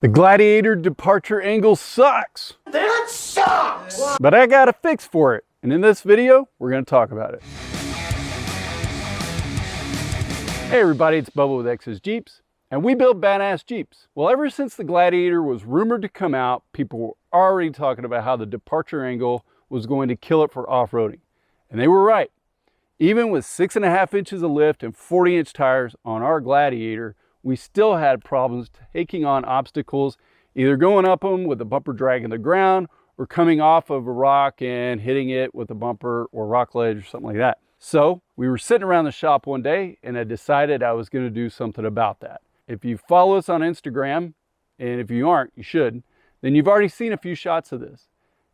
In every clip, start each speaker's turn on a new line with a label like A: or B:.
A: The Gladiator departure angle sucks.
B: That sucks!
A: But I got a fix for it. And in this video, we're going to talk about it. Hey everybody, it's Bubba with X's Jeeps. And we build badass Jeeps. Well, ever since the Gladiator was rumored to come out, people were already talking about how the departure angle was going to kill it for off-roading. And they were right. Even with 6.5 inches of lift and 40-inch tires on our Gladiator, we still had problems taking on obstacles, either going up them with the bumper dragging the ground or coming off of a rock and hitting it with a bumper or rock ledge or something like that. So we were sitting around the shop one day and I decided I was going to do something about that. If you follow us on Instagram, and if you aren't, you should, then you've already seen a few shots of this.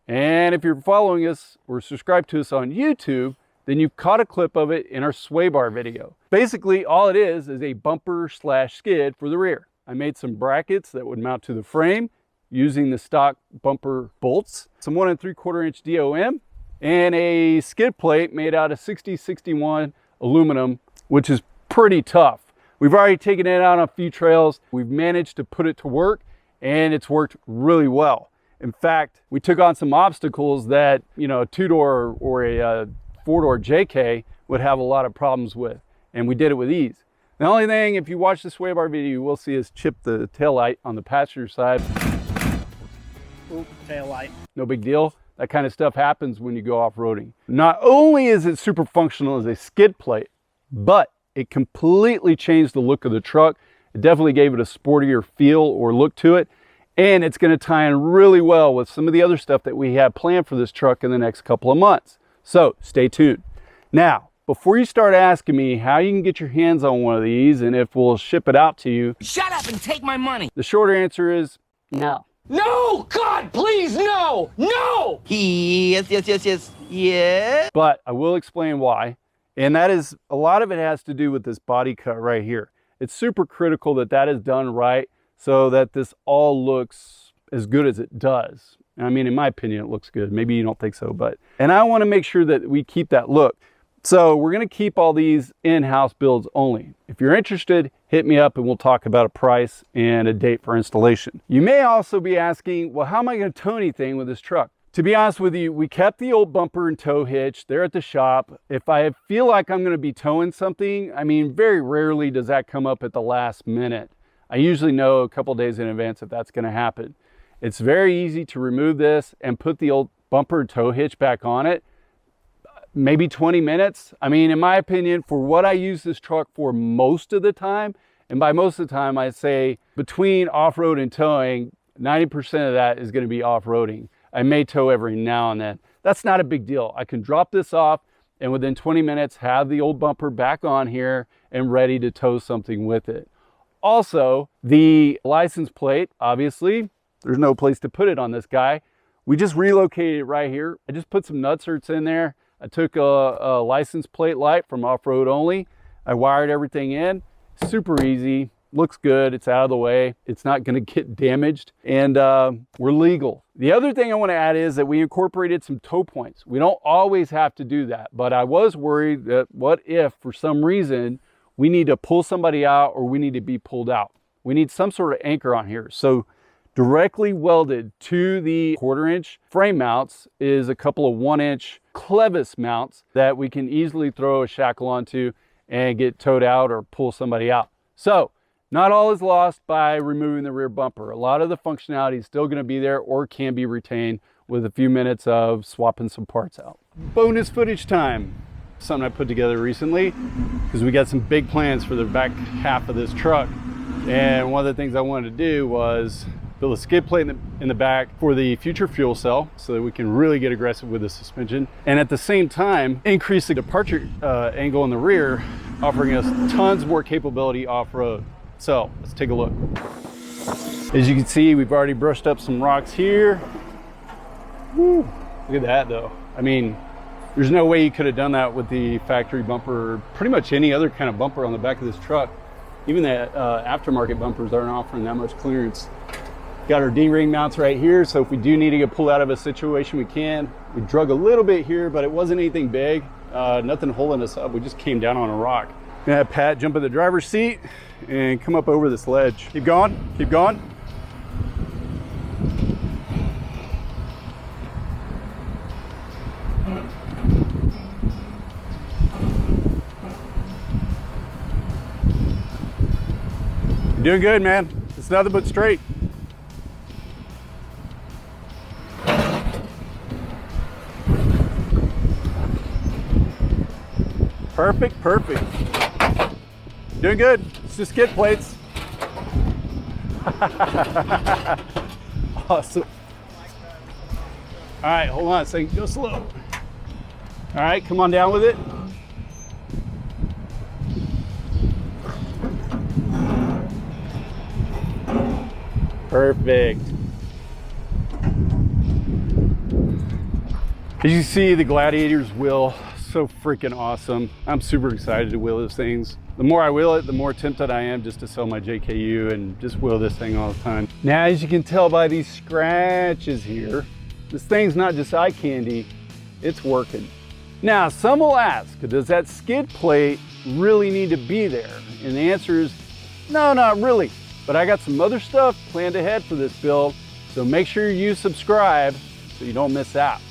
A: And if you're following us or subscribed to us on YouTube, then you've caught a clip of it in our sway bar video. Basically, all it is a bumper slash skid for the rear. I made some brackets that would mount to the frame using the stock bumper bolts, some 1 3/4 inch DOM, and a skid plate made out of 6061 aluminum, which is pretty tough. We've already taken it out on a few trails. We've managed to put it to work, and it's worked really well. In fact, we took on some obstacles that, a 2-door or a 4-door JK would have a lot of problems with, and we did it with ease. The only thing, if you watch the sway bar video, you will see us chip the tail light on the passenger side.
B: Oop, tail light.
A: No big deal. That kind of stuff happens when you go off-roading. Not only is it super functional as a skid plate, but it completely changed the look of the truck. It definitely gave it a sportier feel or look to it. And it's going to tie in really well with some of the other stuff that we have planned for this truck in the next couple of months. So stay tuned. Now, before you start asking me how you can get your hands on one of these and if we'll ship it out to you,
C: shut up and take my money.
A: the short answer is no.
C: No, God, please, no, no. Yes.
A: But I will explain why. And that is, a lot of it has to do with this body cut right here. It's super critical that that is done right so that this all looks as good as it does. I mean, in my opinion, it looks good. Maybe you don't think so, and I want to make sure that we keep that look. So we're going to keep all these in-house builds only. If you're interested, hit me up and we'll talk about a price and a date for installation. You may also be asking, well, how am I going to tow anything with this truck? To be honest with you, we kept the old bumper and tow hitch there at the shop. If I feel like I'm going to be towing something, I mean, very rarely does that come up at the last minute. I usually know a couple days in advance if that's going to happen. It's very easy to remove this and put the old bumper and tow hitch back on it. Maybe 20 minutes. I mean, in my opinion, for what I use this truck for most of the time, and by most of the time, I say between off-road and towing, 90% of that is going to be off-roading. I may tow every now and then. That's not a big deal. I can drop this off and within 20 minutes have the old bumper back on here and ready to tow something with it. Also, the license plate, obviously, there's no place to put it on this guy. We just relocated it right here. I just put some nutserts in there. I took a license plate light from Off-Road Only. I wired everything in. Super easy. Looks good. It's out of the way. It's not going to get damaged. And we're legal. The other thing I want to add is that we incorporated some tow points. We don't always have to do that. But I was worried that what if, for some reason, we need to pull somebody out or we need to be pulled out. We need some sort of anchor on here. So directly welded to the 1/4 inch frame mounts is a couple of 1-inch clevis mounts that we can easily throw a shackle onto and get towed out or pull somebody out. So not all is lost by removing the rear bumper. A lot of the functionality is still going to be there or can be retained with a few minutes of swapping some parts out. Bonus footage time. Something I put together recently because we got some big plans for the back half of this truck. And one of the things I wanted to do was build a skid plate in the back for the future fuel cell so that we can really get aggressive with the suspension. And at the same time, increase the departure angle in the rear, offering us tons more capability off-road. So let's take a look. As you can see, we've already brushed up some rocks here. Woo, look at that though. I mean, there's no way you could have done that with the factory bumper or pretty much any other kind of bumper on the back of this truck. Even the aftermarket bumpers aren't offering that much clearance. Got our D-ring mounts right here, so if we do need to get pulled out of a situation, we can. We drug a little bit here, but it wasn't anything big. Nothing holding us up. We just came down on a rock. Gonna have Pat jump in the driver's seat and come up over this ledge. Keep going, keep going. You're doing good, man. It's nothing but straight. Perfect, perfect. Doing good. It's just skid plates. Awesome. All right, hold on a second. Go slow. All right, come on down with it. Perfect. As you see, the Gladiator's wheel, so freaking awesome. I'm super excited to wheel those things. The more I wheel it, the more tempted I am just to sell my JKU and just wheel this thing all the time. Now, as you can tell by these scratches here, this thing's not just eye candy, it's working. Now, some will ask, does that skid plate really need to be there? And the answer is, no, not really. But I got some other stuff planned ahead for this build, so make sure you subscribe so you don't miss out.